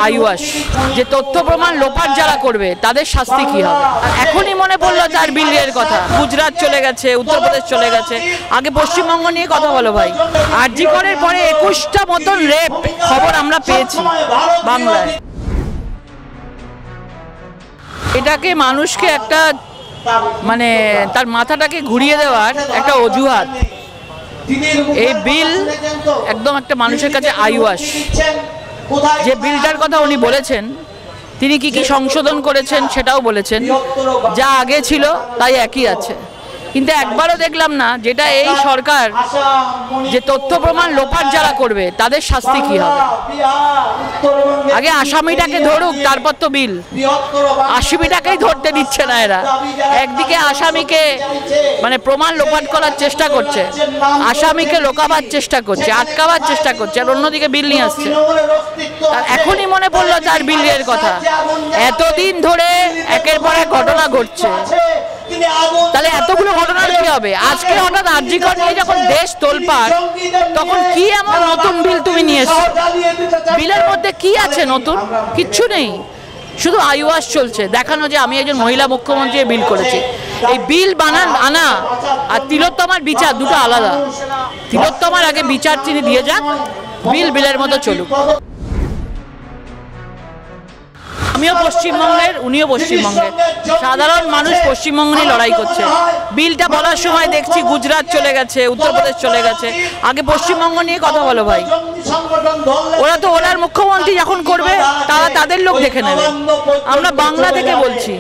Eyewash, যে তথ্য প্রমাণ লোপাট যারা করবে তাদের শাস্তি কি হবে। এখনই মনে পড়লো তার বিলের কথা, গুজরাট চলে গেছে, উত্তরপ্রদেশ চলে গেছে, আগে পশ্চিমবঙ্গ নিয়ে কথা বলো ভাই। আরজি করের পরে 21টা মতন রেপ খবর আমরা পেয়েছি বাংলায়। এটাকে মানুষকে একটা মানে তার মাথাটাকে ঘুরিয়ে দেওয়ার একটা অজুহাত। এই বিল একদম একটা মানুষের কাছে আইওয়াস। যে বিলটার কথা উনি বলেছেন, তিনি কি কি সংশোধন করেছেন সেটাও বলেছেন, যা আগে ছিল তাই একই আছে। কিন্তু একবারও দেখলাম না যেটা এই সরকার যে তথ্য প্রমাণ লোপাট যারা করবে তাদের শাস্তি কি হবে। আগে আসামিটাকে ধরুক, তারপর তো বিল। আসামিটাকেই ধরতে দিচ্ছে না এরা। একদিকে আসামিকে মানে প্রমাণ লোপাট করার চেষ্টা করছে, আসামিকে লোকাবার চেষ্টা করছে, আটকাবার চেষ্টা করছে, আর অন্যদিকে বিল নিয়ে আসছে। এখনই মনে পড়লো তার বিলের কথা। এতদিন ধরে একের পর এক ঘটনা ঘটছে, তাহলে এতগুলো ঘটনার কি হবে? আজকে হঠাৎ আরজি কর নিয়ে যখন দেশ তোলপাড়, তখন কি এমন নতুন বিল তুমি নিয়ে এসছো? বিলের মধ্যে কি আছে নতুন? কিচ্ছু নেই, শুধু আইওয়াস চলছে, দেখানো যে আমি একজন মহিলা মুখ্যমন্ত্রী বিল করেছি। এই বিল আনা আর তিলোত্তমার বিচার দুটো আলাদা। তিলোত্তমার আগে বিচার তিনি দিয়ে যান, বিলের মতো চলুক। আমিও পশ্চিমবঙ্গের, উনিও পশ্চিমবঙ্গের, সাধারণ মানুষ পশ্চিমবঙ্গ নিয়ে লড়াই করছে। বিলটা বলার সময় দেখছি গুজরাট চলে গেছে, উত্তরপ্রদেশ চলে গেছে, আগে পশ্চিমবঙ্গ নিয়ে কথা বলো ভাই। ওরা তো ওনার মুখ্যমন্ত্রী যখন করবে তারা তাদের লোক দেখে নেবে। আমরা বাংলা থেকে বলছি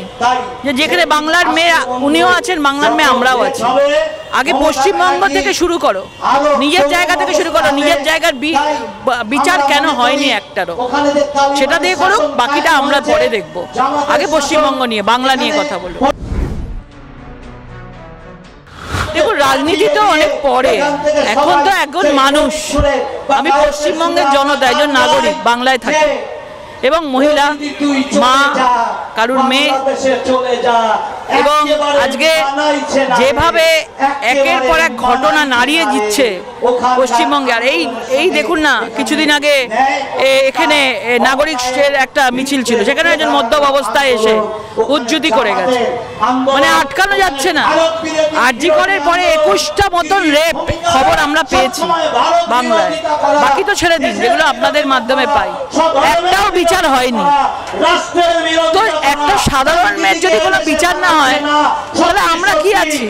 যে যেখানে বাংলার মেয়ে উনিও আছেন, বাংলার মেয়ে আমরাও আছি। আগে পশ্চিমবঙ্গ থেকে শুরু করো, নিজের জায়গা থেকে শুরু করো। নিজের জায়গার বিচার কেন হয়নি একটারও, সেটা দিয়ে করুক, বাকিটা আমরা পরে দেখবো। আগে পশ্চিমবঙ্গ নিয়ে, বাংলা নিয়ে কথা বলুন। দেখুন, রাজনীতি তো অনেক পরে, এখন তো একজন মানুষ। আমি পশ্চিমবঙ্গের জনতা, একজন নাগরিক, বাংলায় থাকি এবং মহিলা, মা, কারুর মেয়ে। এবং আজকে যেভাবে একের পর এক ঘটনা নাড়িয়ে দিচ্ছে পশ্চিমবঙ্গে, আর এই দেখুন না, কিছুদিন আগে এখানে নাগরিকের একটা মিছিল ছিল, সেখানে একজন মদ্যপ অবস্থায় এসে উজ্জুতি করে গেছে, মানে আটকানো যাচ্ছে না। আরজি করের পরে 21টা মতন রেপ খবর আমরা পেয়েছি বাংলায়। বাকি তো ছেড়ে দিন, যেগুলো আপনাদের মাধ্যমে পাই, একটাও বিচার হয়নি। তো একটা সাধারণ মেয়ের যদি কোনো বিচার না হয়, তাহলে আমরা কি আছি?